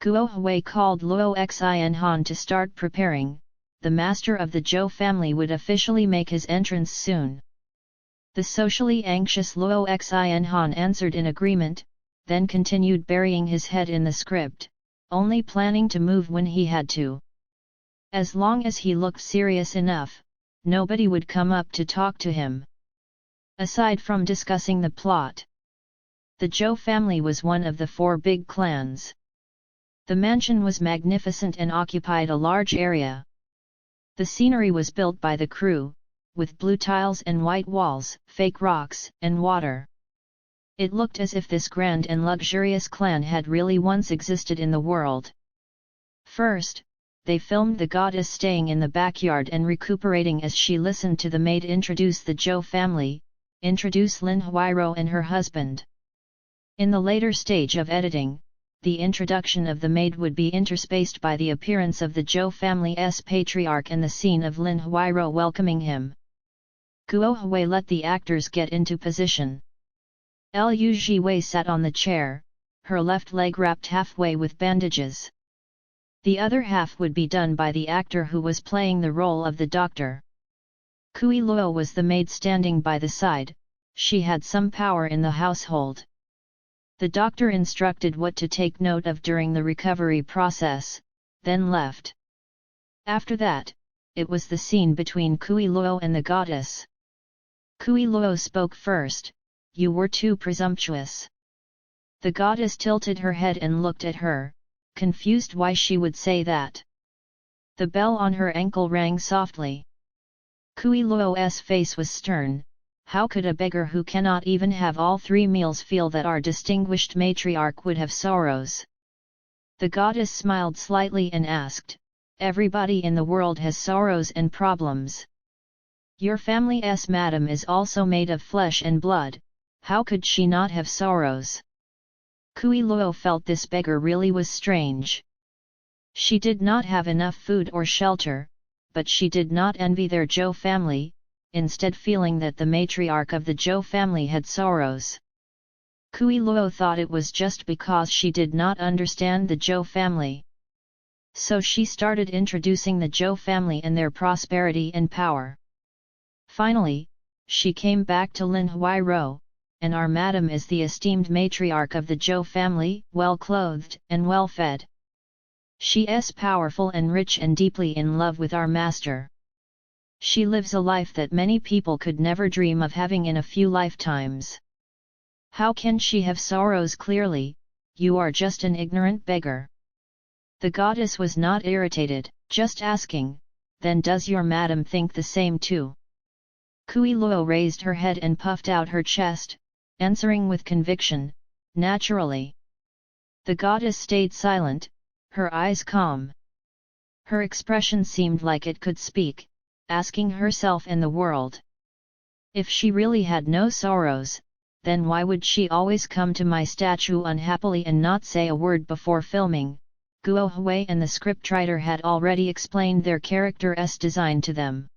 Guo Hui called Luo Xianhan to start preparing. The master of the Zhou family would officially make his entrance soon. The socially anxious Luo Xianhan answered in agreement, then continued burying his head in the script, only planning to move when he had to. As long as he looked serious enough, nobody would come up to talk to him. Aside from discussing the plot, the Zhou family was one of the 4 big clans. The mansion was magnificent and occupied a large area. The scenery was built by the crew, with blue tiles and white walls, fake rocks, and water. It looked as if this grand and luxurious clan had really once existed in the world. First, they filmed the goddess staying in the backyard and recuperating as she listened to the maid introduce the Zhou family, introduce Lin Huairou and her husband. In the later stage of editing, the introduction of the maid would be interspaced by the appearance of the Zhou family's patriarch and the scene of Lin Huairou welcoming him. Guo Hui let the actors get into position. Liu Jiwei sat on the chair, her left leg wrapped halfway with bandages. The other half would be done by the actor who was playing the role of the doctor. Kui Luo was the maid standing by the side, she had some power in the household. The doctor instructed what to take note of during the recovery process, then left. After that, it was the scene between Kui Luo and the goddess. Kui Luo spoke first. You were too presumptuous. The goddess tilted her head and looked at her, confused why she would say that. The bell on her ankle rang softly. Kui Luo's face was stern. How could a beggar who cannot even have all 3 meals feel that our distinguished matriarch would have sorrows? The goddess smiled slightly and asked, everybody in the world has sorrows and problems. Your family's madam is also made of flesh and blood. How could she not have sorrows? Kui Luo felt this beggar really was strange. She did not have enough food or shelter, but she did not envy their Zhou family, instead feeling that the matriarch of the Zhou family had sorrows. Kui Luo thought it was just because she did not understand the Zhou family. So she started introducing the Zhou family and their prosperity and power. Finally, she came back to Lin Huairou, and our madam is the esteemed matriarch of the Zhou family, well-clothed and well-fed. She is powerful and rich and deeply in love with our master. She lives a life that many people could never dream of having in a few lifetimes. How can she have sorrows? Clearly, you are just an ignorant beggar. The goddess was not irritated, just asking, then does your madam think the same too? Kui Luo raised her head and puffed out her chest, answering with conviction, naturally. The goddess stayed silent, her eyes calm. Her expression seemed like it could speak, asking herself and the world. If she really had no sorrows, then why would she always come to my statue unhappily and not say a word before filming? Guo Hui and the scriptwriter had already explained their character's design to them.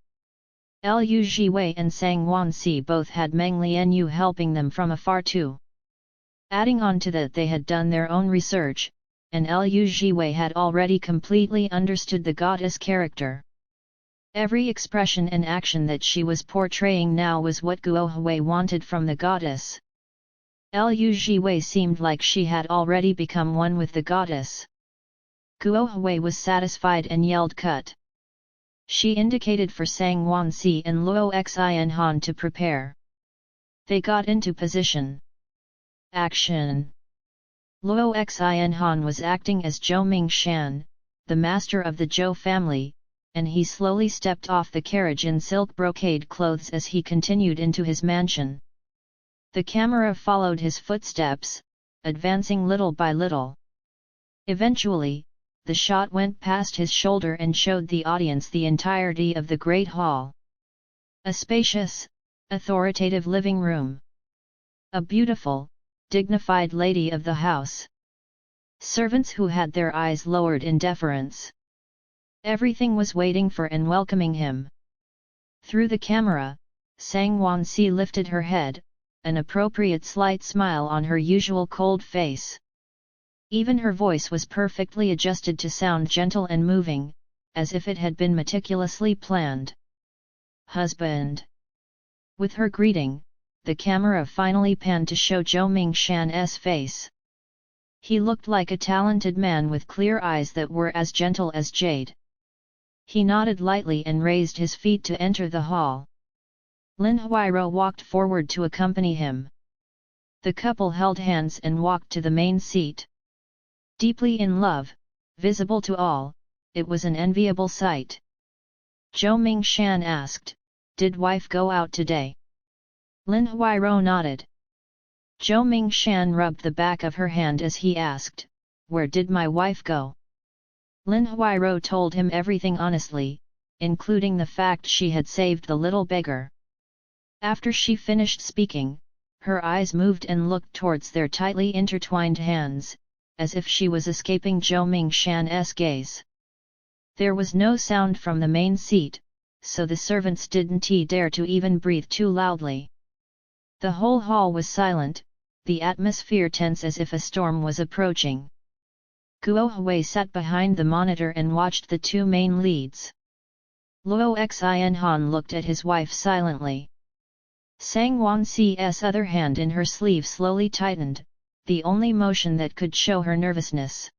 Liu Jiwei and Sang Wanxi both had Meng Lianyu helping them from afar too. Adding on to that, they had done their own research, and Liu Jiwei had already completely understood the goddess character. Every expression and action that she was portraying now was what Guo Hui wanted from the goddess. Liu Jiwei seemed like she had already become one with the goddess. Guo Hui was satisfied and yelled cut. She indicated for Sang Wansi and Luo Xianhan to prepare. They got into position. Action! Luo Xianhan was acting as Zhou Mingshan, the master of the Zhou family, and he slowly stepped off the carriage in silk brocade clothes as he continued into his mansion. The camera followed his footsteps, advancing little by little. Eventually, the shot went past his shoulder and showed the audience the entirety of the Great Hall. A spacious, authoritative living room. A beautiful, dignified lady of the house. Servants who had their eyes lowered in deference. Everything was waiting for and welcoming him. Through the camera, Sang Wansi lifted her head, an appropriate slight smile on her usual cold face. Even her voice was perfectly adjusted to sound gentle and moving, as if it had been meticulously planned. Husband. With her greeting, the camera finally panned to show Zhou Mingshan's face. He looked like a talented man with clear eyes that were as gentle as jade. He nodded lightly and raised his feet to enter the hall. Lin Huairou walked forward to accompany him. The couple held hands and walked to the main seat. Deeply in love, visible to all, it was an enviable sight. Zhou Mingshan asked, "Did wife go out today?" Lin Huairou nodded. Zhou Mingshan rubbed the back of her hand as he asked, "Where did my wife go?" Lin Huairou told him everything honestly, including the fact she had saved the little beggar. After she finished speaking, her eyes moved and looked towards their tightly intertwined hands, as if she was escaping Zhou Mingshan's gaze. There was no sound from the main seat, so the servants didn't dare to even breathe too loudly. The whole hall was silent, the atmosphere tense as if a storm was approaching. Guo Hui sat behind the monitor and watched the two main leads. Luo Xianhan looked at his wife silently. Sang Wansi's other hand in her sleeve slowly tightened, the only motion that could show her nervousness.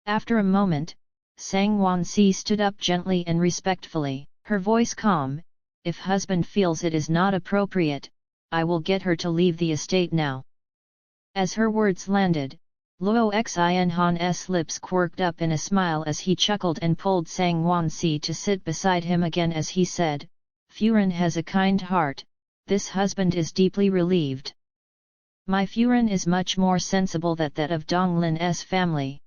After a moment, Sang Wansi stood up gently and respectfully, her voice calm, "If husband feels it is not appropriate, I will get her to leave the estate now." As her words landed, Luo Xianhan's lips quirked up in a smile as he chuckled and pulled Sang Wansi to sit beside him again as he said, "Furen has a kind heart, this husband is deeply relieved. My Furen is much more sensible than that of Donglin's family.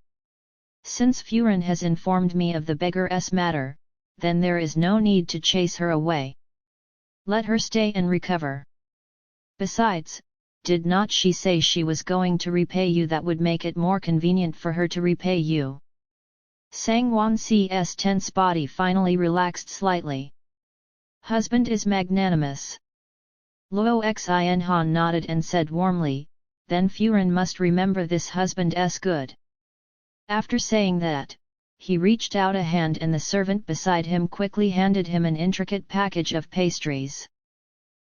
Since Furen has informed me of the beggar's matter, then there is no need to chase her away. Let her stay and recover. Besides, did not she say she was going to repay you? That would make it more convenient for her to repay you." Sang Wansi's tense body finally relaxed slightly. "Husband is magnanimous." Luo Xianhan nodded and said warmly, "Then Furen must remember this husband's good." After saying that, he reached out a hand and the servant beside him quickly handed him an intricate package of pastries.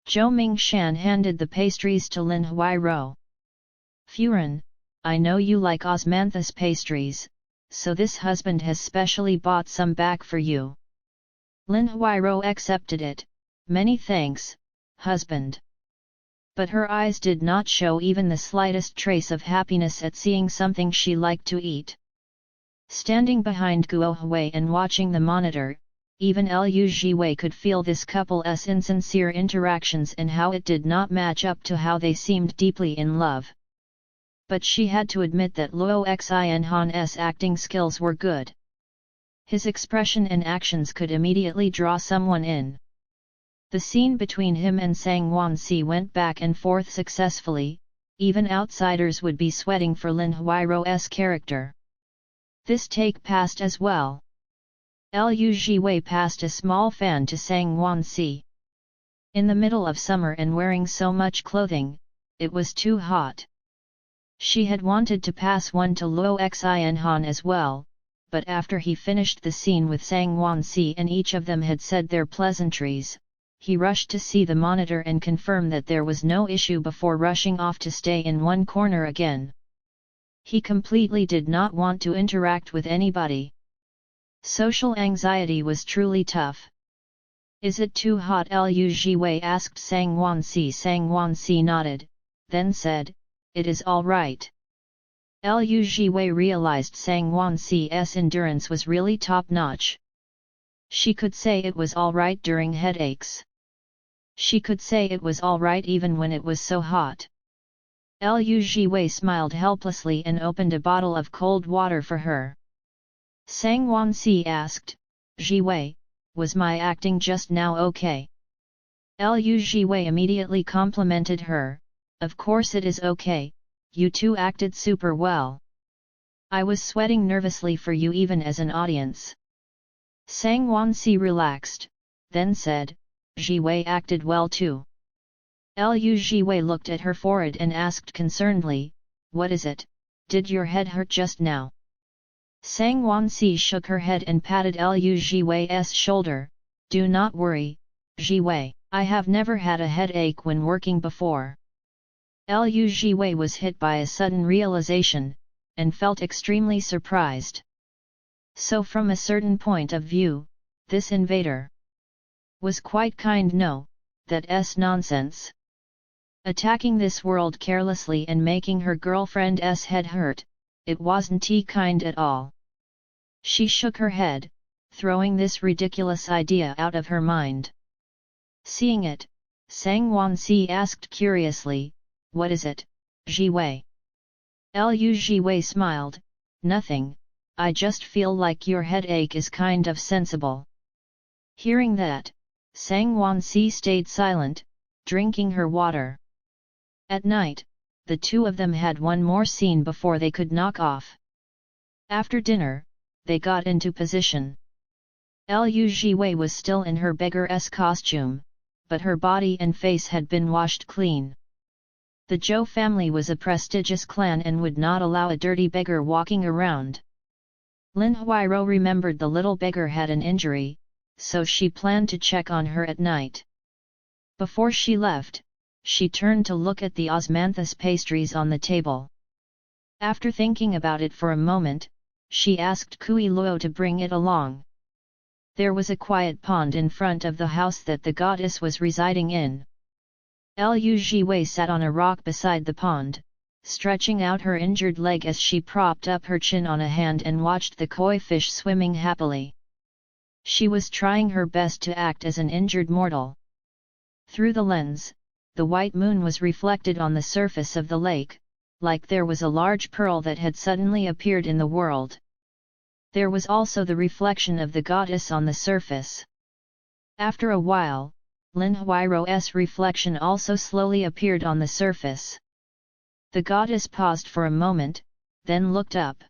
Zhou Mingshan handed the pastries to Lin Huairou. "Furen, I know you like osmanthus pastries, so this husband has specially bought some back for you." Lin Huairou accepted it, "Many thanks, husband." But her eyes did not show even the slightest trace of happiness at seeing something she liked to eat. Standing behind Guo Hui and watching the monitor, even Liu Jiwei could feel this couple's insincere interactions and how it did not match up to how they seemed deeply in love. But she had to admit that Luo Xianhan's acting skills were good. His expression and actions could immediately draw someone in. The scene between him and Sang Wansi went back and forth successfully, even outsiders would be sweating for Lin Huairou's character. This take passed as well. Liu Jiwei passed a small fan to Sang Wansi. In the middle of summer and wearing so much clothing, it was too hot. She had wanted to pass one to Luo Xianhan as well, but after he finished the scene with Sang Wansi and each of them had said their pleasantries, he rushed to see the monitor and confirm that there was no issue before rushing off to stay in one corner again. He completely did not want to interact with anybody. Social anxiety was truly tough. Is it too hot? Lu Jiwei asked Sang Wansi. Sang Wansi nodded, then said, it is all right. Lu Jiwei realized Sang Wansi's endurance was really top-notch. She could say it was all right during headaches. She could say it was all right even when it was so hot. Lu Jiwei smiled helplessly and opened a bottle of cold water for her. Sang Wansi asked, Jiwei, was my acting just now okay? Lu Jiwei immediately complimented her, of course it is okay, you two acted super well. I was sweating nervously for you even as an audience. Sang Wansi relaxed, then said, Jiwei acted well too. Lu Jiwei looked at her forehead and asked concernedly, what is it, did your head hurt just now? Sang Wansi shook her head and patted Lu Jiwei's shoulder, do not worry, Jiwei, I have never had a headache when working before. Lu Jiwei was hit by a sudden realization, and felt extremely surprised. So from a certain point of view, this invader was quite kind. No, that's nonsense. Attacking this world carelessly and making her girlfriend's head hurt, it wasn't kind at all. She shook her head, throwing this ridiculous idea out of her mind. Seeing it, Sang Wansi asked curiously, what is it, Jiwei? Lu Jiwei smiled, nothing, I just feel like your headache is kind of sensible. Hearing that, Sang Wansi stayed silent, drinking her water. At night, the two of them had one more scene before they could knock off. After dinner, they got into position. Lu Jiwei was still in her beggar's costume, but her body and face had been washed clean. The Zhou family was a prestigious clan and would not allow a dirty beggar walking around. Lin Huairou remembered the little beggar had an injury, so she planned to check on her at night. Before she left, she turned to look at the osmanthus pastries on the table. After thinking about it for a moment, she asked Kui Luo to bring it along. There was a quiet pond in front of the house that the goddess was residing in. Lu Jiwei sat on a rock beside the pond, stretching out her injured leg as she propped up her chin on a hand and watched the koi fish swimming happily. She was trying her best to act as an injured mortal. Through the lens, the white moon was reflected on the surface of the lake, like there was a large pearl that had suddenly appeared in the world. There was also the reflection of the goddess on the surface. After a while, Lin Huairou's reflection also slowly appeared on the surface. The goddess paused for a moment, then looked up.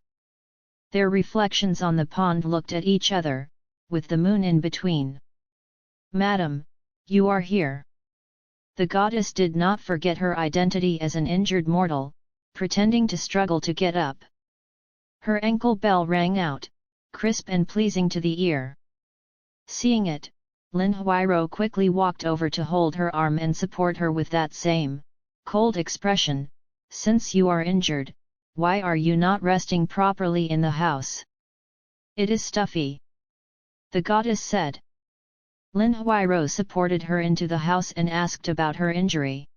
Their reflections on the pond looked at each other, with the moon in between. Madam, you are here. The goddess did not forget her identity as an injured mortal, pretending to struggle to get up. Her ankle bell rang out, crisp and pleasing to the ear. Seeing it, Lin Huairou quickly walked over to hold her arm and support her with that same cold expression. Since you are injured, why are you not resting properly in the house? It is stuffy. The goddess said. Lin Huairou supported her into the house and asked about her injury.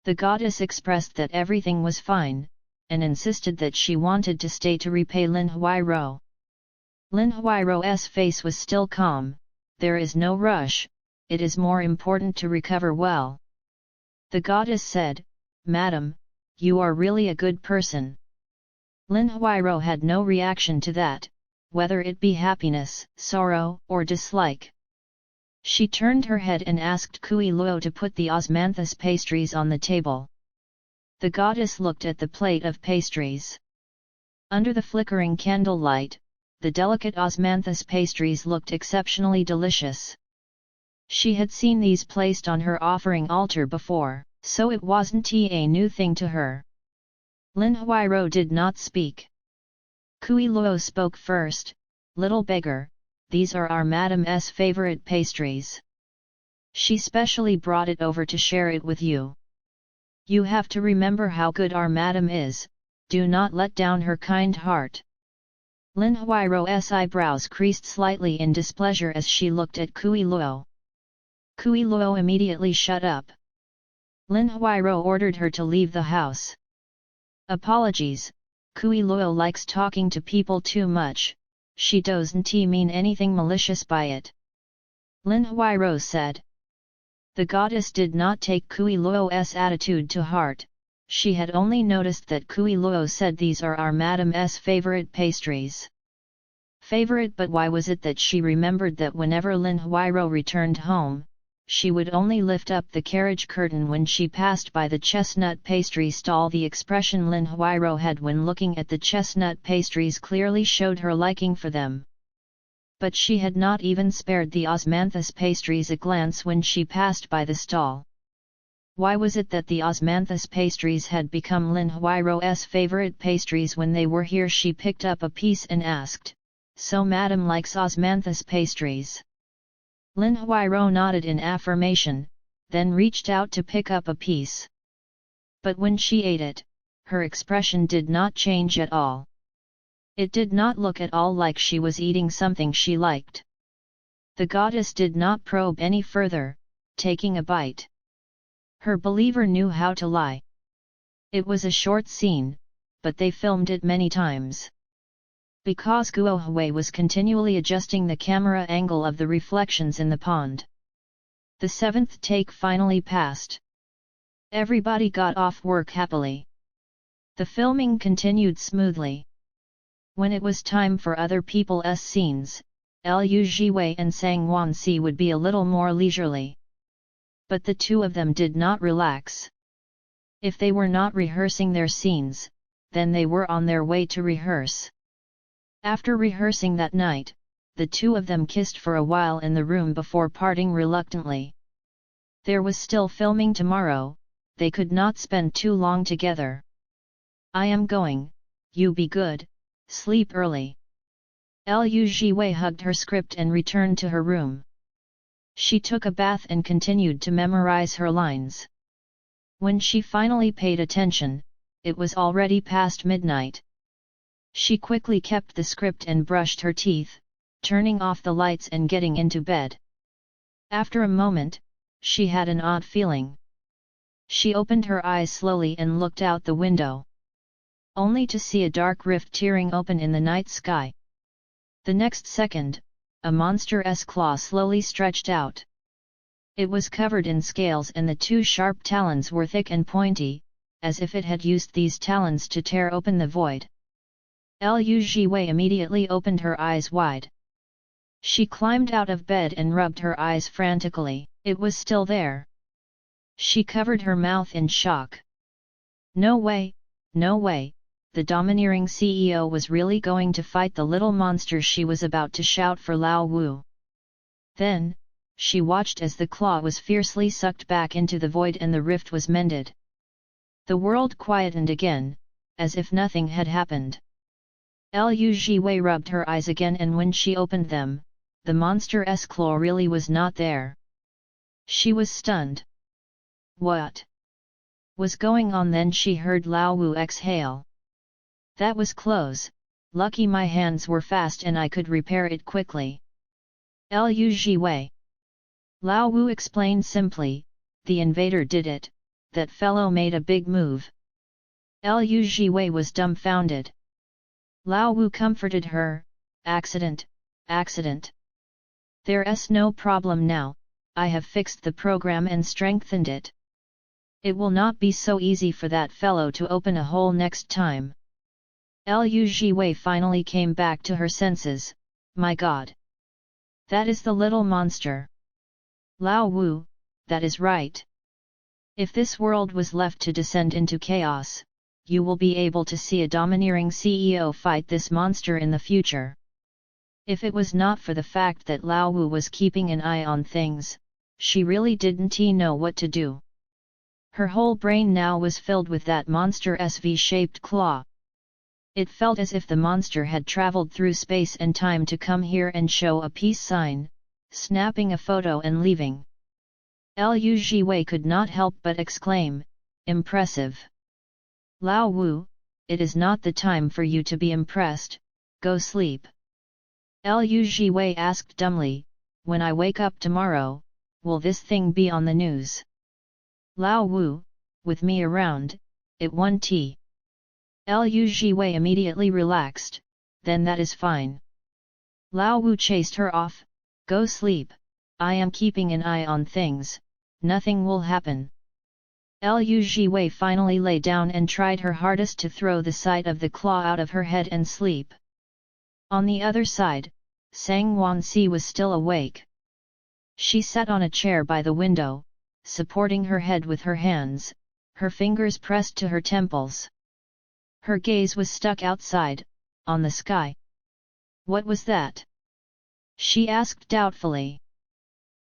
The goddess expressed that everything was fine, and insisted that she wanted to stay to repay Lin Huairou. Lin Huairou's face was still calm, there is no rush, it is more important to recover well. The goddess said, Madam, you are really a good person. Lin Huairou had no reaction to that, whether it be happiness, sorrow, or dislike. She turned her head and asked Kui Luo to put the osmanthus pastries on the table. The goddess looked at the plate of pastries. Under the flickering candlelight, the delicate osmanthus pastries looked exceptionally delicious. She had seen these placed on her offering altar before, so it wasn't a new thing to her. Lin Huairou did not speak. Kui Luo spoke first, little beggar, these are our madam's favorite pastries. She specially brought it over to share it with you. You have to remember how good our madam is, do not let down her kind heart. Lin Huairo's eyebrows creased slightly in displeasure as she looked at Kui Luo. Kui Luo immediately shut up. Lin Huairo ordered her to leave the house. Apologies, Kui Luo likes talking to people too much, she doesn't mean anything malicious by it. Lin Huairo said. The goddess did not take Kui Luo's attitude to heart, she had only noticed that Kui Luo said these are our Madame's favorite pastries. Favorite, but why was it that she remembered that whenever Lin Huairo returned home, she would only lift up the carriage curtain when she passed by the chestnut pastry stall? The expression Lin Huairo had when looking at the chestnut pastries clearly showed her liking for them. But she had not even spared the osmanthus pastries a glance when she passed by the stall. Why was it that the osmanthus pastries had become Lin Huairo's favorite pastries? When they were here, she picked up a piece and asked, "So Madame likes osmanthus pastries?" Lin Huairo nodded in affirmation, then reached out to pick up a piece. But when she ate it, her expression did not change at all. It did not look at all like she was eating something she liked. The goddess did not probe any further, taking a bite. Her believer knew how to lie. It was a short scene, but they filmed it many times. Because Guo Hui was continually adjusting the camera angle of the reflections in the pond. The seventh take finally passed. Everybody got off work happily. The filming continued smoothly. When it was time for other people's scenes, Liu Jiwei and Sang Wansi would be a little more leisurely. But the two of them did not relax. If they were not rehearsing their scenes, then they were on their way to rehearse. After rehearsing that night, the two of them kissed for a while in the room before parting reluctantly. There was still filming tomorrow, they could not spend too long together. "I am going, you be good, sleep early." Liu Jiwei hugged her script and returned to her room. She took a bath and continued to memorize her lines. When she finally paid attention, it was already past midnight. She quickly kept the script and brushed her teeth, turning off the lights and getting into bed. After a moment, she had an odd feeling. She opened her eyes slowly and looked out the window. Only to see a dark rift tearing open in the night sky. The next second, a monster's claw slowly stretched out. It was covered in scales and the two sharp talons were thick and pointy, as if it had used these talons to tear open the void. Liu Jiwei immediately opened her eyes wide. She climbed out of bed and rubbed her eyes frantically. It was still there. She covered her mouth in shock. No way, no way, the domineering CEO was really going to fight the little monster. She was about to shout for Lao Wu. Then, she watched as the claw was fiercely sucked back into the void and the rift was mended. The world quietened again, as if nothing had happened. Liu Jiwei rubbed her eyes again, and when she opened them, the monster's claw really was not there. She was stunned. What was going on? Then she heard Lao Wu exhale. That was close, lucky my hands were fast and I could repair it quickly. Liu Jiwei. Lao Wu explained simply, the invader did it, that fellow made a big move. Liu Jiwei was dumbfounded. Lao Wu comforted her, accident, accident. There's no problem now, I have fixed the program and strengthened it. It will not be so easy for that fellow to open a hole next time. Liu Jiwei finally came back to her senses. My God! That is the little monster. Lao Wu, that is right. If this world was left to descend into chaos, you will be able to see a domineering CEO fight this monster in the future. If it was not for the fact that Lao Wu was keeping an eye on things, she really didn't know what to do. Her whole brain now was filled with that monster's V-shaped claw. It felt as if the monster had traveled through space and time to come here and show a peace sign, snapping a photo and leaving. Liu Jiwei could not help but exclaim, impressive. Lao Wu, it is not the time for you to be impressed, go sleep. Lu Jiwei asked dumbly, when I wake up tomorrow, will this thing be on the news? Lao Wu, with me around, it won't tea. Lu Jiwei immediately relaxed, then that is fine. Lao Wu chased her off, go sleep, I am keeping an eye on things, nothing will happen. Lu Jiwei finally lay down and tried her hardest to throw the sight of the claw out of her head and sleep. On the other side, Sang Wansi was still awake. She sat on a chair by the window, supporting her head with her hands, her fingers pressed to her temples. Her gaze was stuck outside, on the sky. What was that? She asked doubtfully.